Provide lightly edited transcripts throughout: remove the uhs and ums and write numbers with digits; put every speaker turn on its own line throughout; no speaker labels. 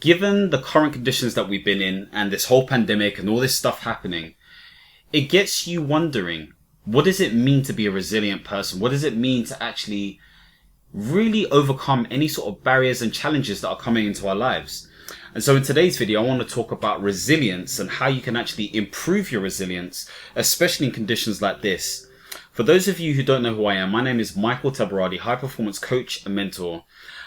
given the current conditions that we've been in and this whole pandemic and all this stuff happening, it gets you wondering, what does it mean to be a resilient person? What does it mean to actually really overcome any sort of barriers and challenges that are coming into our lives? And so in today's video, I want to talk about resilience and how you can actually improve your resilience, especially in conditions like this. For those of you who don't know who I am, my name is Michael Tabirade, high performance coach and mentor.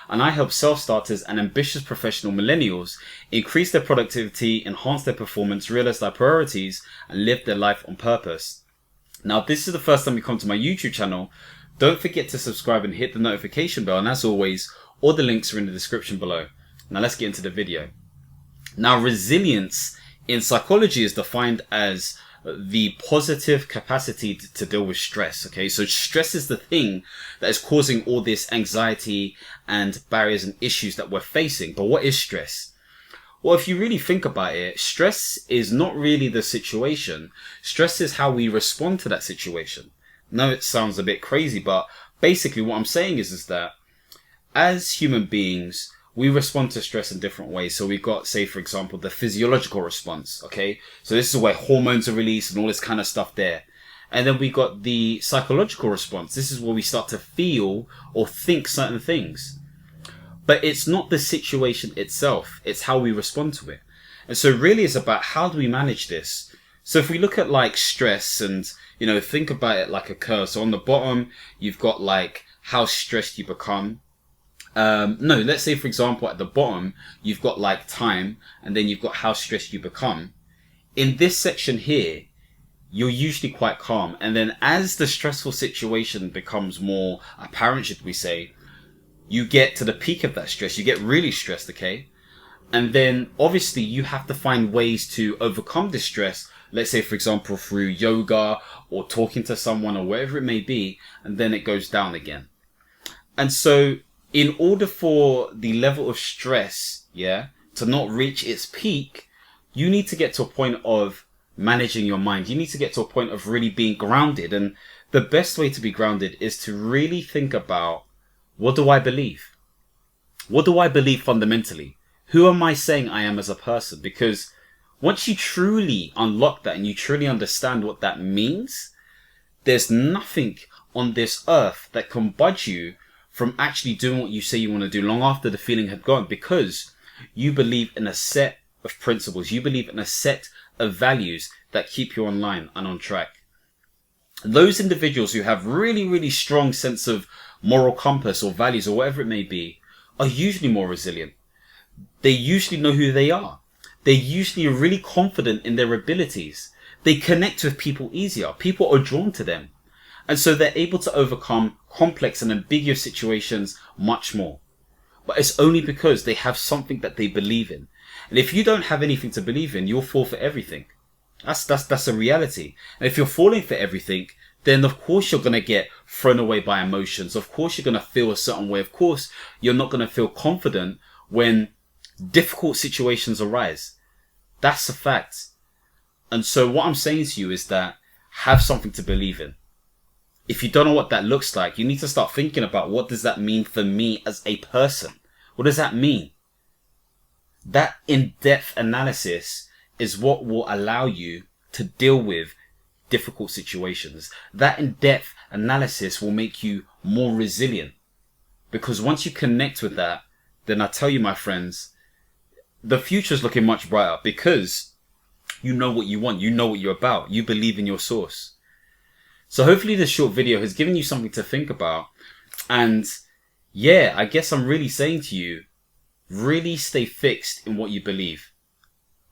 And I help self-starters and ambitious professional millennials increase their productivity, enhance their performance, realize their priorities, and live their life on purpose. Now, if this is the first time you come to my YouTube channel, don't forget to subscribe and hit the notification bell. And as always, all the links are in the description below. Now let's get into the video. Now, resilience in psychology is defined as the positive capacity to deal with stress. Okay, so stress is the thing that is causing all this anxiety and barriers and issues that we're facing. But what is stress? Well, if you really think about it, stress is not really the situation. Stress is how we respond to that situation. Now, it sounds a bit crazy, but basically what I'm saying is that as human beings, we respond to stress in different ways. So we've got, say, for example, the physiological response. Okay, so this is where hormones are released and all this kind of stuff there. And then we got the psychological response. This is where we start to feel or think certain things. But it's not the situation itself. It's how we respond to it. And so really it's about how do we manage this? So if we look at like stress and, think about it like a curve. So on the bottom, you've got like how stressed you become. Let's say, for example, at the bottom, you've got like time, and then you've got how stressed you become. In this section here, you're usually quite calm. And then as the stressful situation becomes more apparent, should we say, you get to the peak of that stress. You get really stressed, okay? And then obviously you have to find ways to overcome this stress. Let's say, for example, through yoga or talking to someone or whatever it may be, and then it goes down again. And so in order for the level of stress, to not reach its peak, you need to get to a point of managing your mind. You need to get to a point of really being grounded. And the best way to be grounded is to really think about, what do I believe? What do I believe fundamentally? Who am I saying I am as a person? Because once you truly unlock that and you truly understand what that means, there's nothing on this earth that can budge you from actually doing what you say you want to do long after the feeling had gone, because you believe in a set of principles. You believe in a set of values that keep you online and on track. Those individuals who have really, really strong sense of moral compass or values or whatever it may be are usually more resilient. They usually know who they are. They're usually really confident in their abilities. They connect with people easier. People are drawn to them. And so they're able to overcome complex and ambiguous situations much more. But it's only because they have something that they believe in. And if you don't have anything to believe in, you'll fall for everything. That's a reality. And if you're falling for everything, then of course you're going to get thrown away by emotions. Of course you're going to feel a certain way. Of course you're not going to feel confident when difficult situations arise. That's a fact. And so what I'm saying to you is that have something to believe in. If you don't know what that looks like, you need to start thinking about, what does that mean for me as a person? What does that mean? That in-depth analysis is what will allow you to deal with difficult situations. That in-depth analysis will make you more resilient. Because once you connect with that, then I tell you, my friends, the future is looking much brighter, because you know what you want. You know what you're about. You believe in your source. So hopefully this short video has given you something to think about. And I guess I'm really saying to you, really stay fixed in what you believe.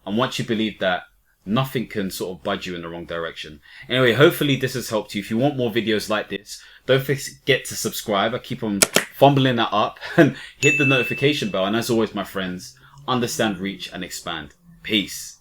And once you believe that, nothing can sort of budge you in the wrong direction. Anyway, hopefully this has helped you. If you want more videos like this, don't forget to subscribe. I keep on fumbling that up, and hit the notification bell. And as always, my friends, understand, reach, and expand. Peace.